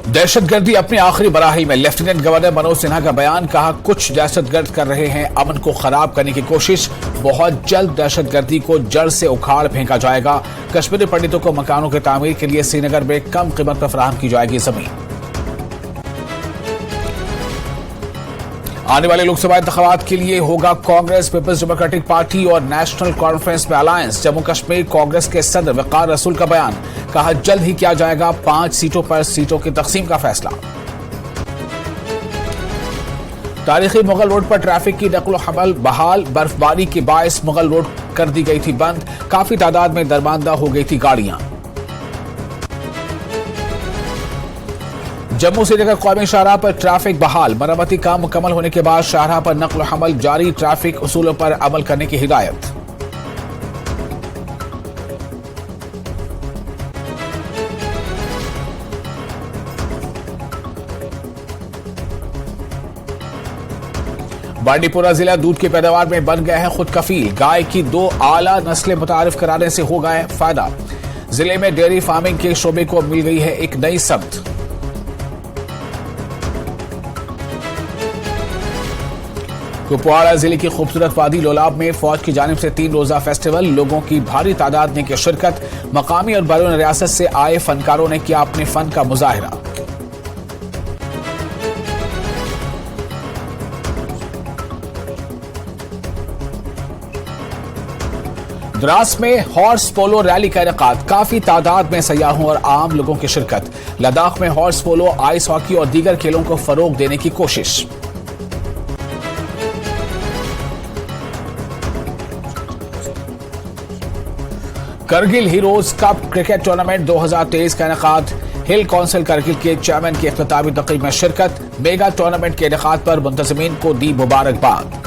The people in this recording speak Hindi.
दहशतगर्दी अपने आखिरी मराहिल में, लेफ्टिनेंट गवर्नर मनोज सिन्हा का बयान। कहा, कुछ दहशतगर्द कर रहे हैं अमन को खराब करने की कोशिश। बहुत जल्द दहशतगर्दी को जड़ से उखाड़ फेंका जाएगा। कश्मीरी पंडितों को मकानों की तामीर के लिए श्रीनगर में कम कीमत पर फराहम की जाएगी जमीन। आने वाले लोकसभा इंतखाबात के लिए होगा कांग्रेस, पीपल्स डेमोक्रेटिक पार्टी और नेशनल कॉन्फ्रेंस में अलायंस। जम्मू कश्मीर कांग्रेस के सदर वकार रसूल का बयान। कहा, जल्द ही किया जाएगा 5 सीटों पर सीटों की तकसीम का फैसला। तारीखी मुगल रोड पर ट्रैफिक की नकल हमल बहाल। बर्फबारी के बायस मुगल रोड कर दी गई थी बंद। काफी तादाद में दरमांदा हो गई थी गाड़ियां। जम्मू श्रीनगर कौमी शाहराह पर ट्रैफिक बहाल। मरम्मती काम मुकम्मल होने के बाद शाहराह पर नकल हमल जारी। ट्रैफिक उसूलों पर अमल करने की हिदायत। बांडीपुरा जिला दूध की पैदावार में बन गए हैं खुद कफील। गाय की 2 आला नस्लें मुतारिफ कराने से होगा फायदा। जिले में डेयरी फार्मिंग के शोबे को मिल गई है एक नई समत। कुपवाड़ा जिले की खूबसूरत वादी लोलाब में फौज की जानिब से 3 रोजा फेस्टिवल। लोगों की भारी तादाद ने की शिरकत। मकामी और बैरून रियासत से आए फनकारों ने किया अपने फन का मुजाहिरा। द्रास में हॉर्स पोलो रैली का इनेकाद। काफी तादाद में सयाहों और आम लोगों की शिरकत। लद्दाख में हॉर्स पोलो, आइस हॉकी और दीगर खेलों को फरोग देने की कोशिश। Kargil heroes cup cricket tournament 2023 का इनेकाद। हिल काउंसिल करगिल के चेयरमैन की इख्तितामी तकरीब में शिरकत। मेगा टूर्नामेंट के इनेकाद पर मुंतजिमीन को दी मुबारकबाद।